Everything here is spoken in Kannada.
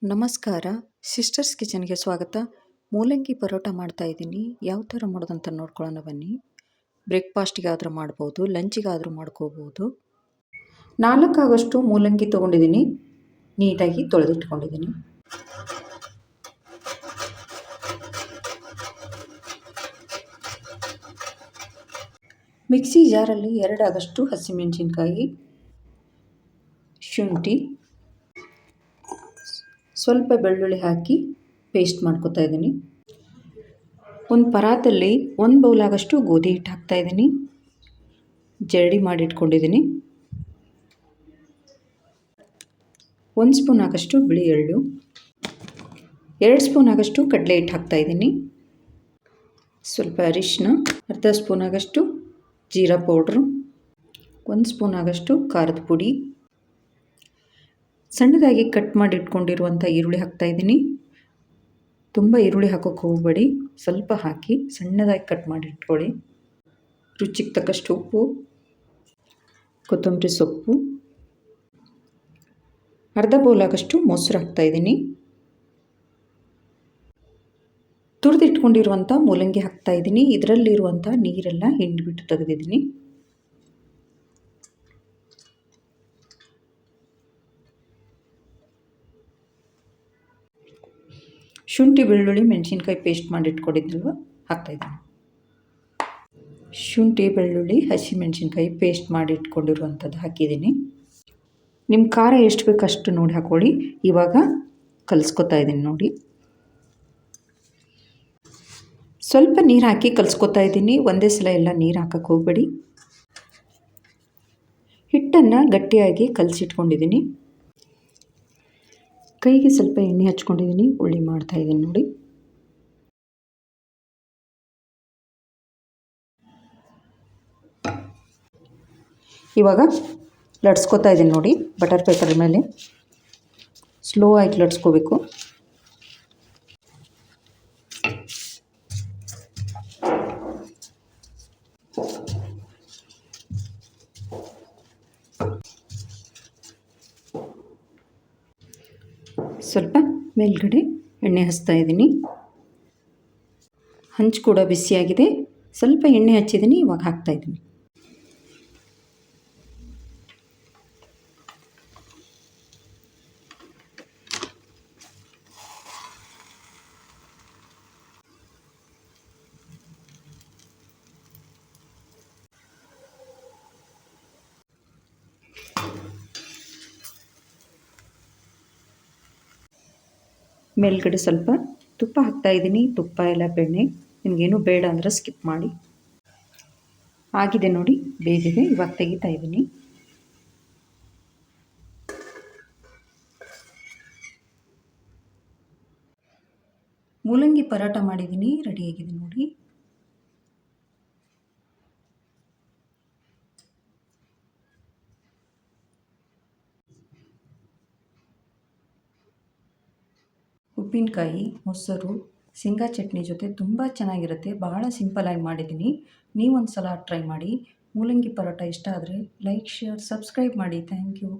ನಮಸ್ಕಾರ. ಸಿಸ್ಟರ್ಸ್ ಕಿಚನ್‌ಗೆ ಸ್ವಾಗತ. ಮೂಲಂಗಿ ಪರೋಟ ಮಾಡ್ತಾಯಿದ್ದೀನಿ. ಯಾವ ಥರ ಮಾಡೋದಂತ ನೋಡ್ಕೊಳ್ಳೋಣ ಬನ್ನಿ. ಬ್ರೇಕ್‌ಫಾಸ್ಟಿಗಾದರೂ ಮಾಡ್ಬೋದು, ಲಂಚಿಗಾದರೂ ಮಾಡ್ಕೋಬೋದು. 4 ಆಗೋಷ್ಟು ಮೂಲಂಗಿ ತೊಗೊಂಡಿದ್ದೀನಿ. ನೀಟಾಗಿ ತೊಳೆದಿಟ್ಕೊಂಡಿದ್ದೀನಿ. ಮಿಕ್ಸಿ ಜಾರಲ್ಲಿ 2 ಆಗೋಷ್ಟು ಹಸಿಮೆಣಸಿನ್ಕಾಯಿ, ಶುಂಠಿ, ಸ್ವಲ್ಪ ಬೆಳ್ಳುಳ್ಳಿ ಹಾಕಿ ಪೇಸ್ಟ್ ಮಾಡ್ಕೊತಾ ಇದ್ದೀನಿ. ಒಂದು ಪರಾತಲ್ಲಿ 1 ಬೌಲ್ ಆಗೋಷ್ಟು ಗೋಧಿ ಹಿಟ್ಟು ಹಾಕ್ತಾಯಿದ್ದೀನಿ. ಜರಡಿ ಮಾಡಿಟ್ಕೊಂಡಿದ್ದೀನಿ. 1 ಸ್ಪೂನ್ ಆಗೋಷ್ಟು ಬಿಳಿ ಎಳ್ಳು, 2 ಸ್ಪೂನ್ ಆಗೋಷ್ಟು ಕಡಲೆ ಹಿಟ್ಟು ಹಾಕ್ತಾಯಿದ್ದೀನಿ. ಸ್ವಲ್ಪ ಅರಿಶಿನ, ಅರ್ಧ ಸ್ಪೂನ್ ಆಗೋಷ್ಟು ಜೀರಾ ಪೌಡ್ರು, 1 ಸ್ಪೂನ್ ಆಗೋಷ್ಟು ಖಾರದ ಪುಡಿ, ಸಣ್ಣದಾಗಿ ಕಟ್ ಮಾಡಿ ಇಟ್ಕೊಂಡಿರುವಂಥ ಈರುಳ್ಳಿ ಹಾಕ್ತಾಯಿದ್ದೀನಿ. ತುಂಬ ಈರುಳ್ಳಿ ಹಾಕೋಕ್ಕೆ ಹೋಗಬೇಡಿ, ಸ್ವಲ್ಪ ಹಾಕಿ ಸಣ್ಣದಾಗಿ ಕಟ್ ಮಾಡಿ ಇಟ್ಕೊಳ್ಳಿ. ರುಚಿಗೆ ತಕ್ಕಷ್ಟು ಉಪ್ಪು, ಕೊತ್ತಂಬರಿ ಸೊಪ್ಪು, ಅರ್ಧ ಬೌಲ್ ಆಗೋಷ್ಟು ಮೊಸರು ಹಾಕ್ತಾಯಿದ್ದೀನಿ. ತುರಿದಿಟ್ಕೊಂಡಿರುವಂಥ ಮೂಲಂಗಿ ಹಾಕ್ತಾಯಿದ್ದೀನಿ. ಇದರಲ್ಲಿರುವಂಥ ನೀರೆಲ್ಲ ಹಿಂಡಿಬಿಟ್ಟು ತೆಗೆದಿದ್ದೀನಿ. ಶುಂಠಿ ಬೆಳ್ಳುಳ್ಳಿ ಮೆಣಸಿನ್ಕಾಯಿ ಪೇಸ್ಟ್ ಮಾಡಿ ಇಟ್ಕೊಂಡಿದ್ದಲ್ವ ಹಾಕ್ತಾಯಿದ್ದೀನಿ. ಶುಂಠಿ ಬೆಳ್ಳುಳ್ಳಿ ಹಸಿಮೆಣಸಿನ್ಕಾಯಿ ಪೇಸ್ಟ್ ಮಾಡಿ ಇಟ್ಕೊಂಡಿರುವಂಥದ್ದು ಹಾಕಿದ್ದೀನಿ. ನಿಮ್ಮ ಖಾರ ಎಷ್ಟು ಬೇಕು ಅಷ್ಟು ನೋಡಿ ಹಾಕ್ಕೊಳ್ಳಿ. ಇವಾಗ ಕಲಿಸ್ಕೊತಾ ಇದ್ದೀನಿ ನೋಡಿ. ಸ್ವಲ್ಪ ನೀರು ಹಾಕಿ ಕಲಿಸ್ಕೊತಾ ಇದ್ದೀನಿ. ಒಂದೇ ಸಲ ಎಲ್ಲ ನೀರು ಹಾಕಕ್ಕೆ ಹೋಗಬೇಡಿ. ಹಿಟ್ಟನ್ನು ಗಟ್ಟಿಯಾಗಿ ಕಲಸಿಟ್ಕೊಂಡಿದ್ದೀನಿ. ಕೈಗೆ ಸ್ವಲ್ಪ ಎಣ್ಣೆ ಹಚ್ಕೊಂಡಿದ್ದೀನಿ. ಉಳ್ಳಿ ಮಾಡ್ತಾಯಿದ್ದೀನಿ ನೋಡಿ. ಇವಾಗ ಲಟ್ಸ್ಕೊತಾ ಇದ್ದೀನಿ ನೋಡಿ. ಬಟರ್ ಪೇಪರ್ ಮೇಲೆ ಸ್ಲೋ ಆಗಿ ಲಟ್ಸ್ಕೋಬೇಕು. ಸ್ವಲ್ಪ ಮೇಲ್ಗಡೆ ಎಣ್ಣೆ ಹಚ್ತಾ ಇದ್ದೀನಿ. ಹಂಚು ಕೂಡ ಬಿಸಿಯಾಗಿದೆ. ಸ್ವಲ್ಪ ಎಣ್ಣೆ ಹಚ್ಚಿದ್ದೀನಿ. ಇವಾಗ ಹಾಕ್ತಾಯಿದ್ದೀನಿ. ಮೇಲ್ಗಡೆ ಸ್ವಲ್ಪ ತುಪ್ಪ ಹಾಕ್ತಾಯಿದ್ದೀನಿ. ತುಪ್ಪ ಎಲ್ಲ ಬೆಣ್ಣೆ ನಿಮಗೇನು ಬೇಡ ಅಂದರೆ ಸ್ಕಿಪ್ ಮಾಡಿ. ಆಗಿದೆ ನೋಡಿ, ಬೇಯಿಸಿದೆ. ಇವಾಗ ತೆಗಿತಾ ಇದ್ದೀನಿ. ಮೂಲಂಗಿ ಪರೋಟ ಮಾಡಿದ್ದೀನಿ. ರೆಡಿಯಾಗಿದೆ ನೋಡಿ. ಉಪ್ಪಿನಕಾಯಿ, ಮೊಸರು, ಶೇಂಗಾ ಚಟ್ನಿ ಜೊತೆ ತುಂಬ ಚೆನ್ನಾಗಿರುತ್ತೆ. ಭಾಳ ಸಿಂಪಲಾಗಿ ಮಾಡಿದ್ದೀನಿ. ನೀವೊಂದು ಸಲ ಟ್ರೈ ಮಾಡಿ. ಮೂಲಂಗಿ ಪರೋಟ ಇಷ್ಟ ಆದರೆ ಲೈಕ್, ಶೇರ್, ಸಬ್ಸ್ಕ್ರೈಬ್ ಮಾಡಿ. Thank you.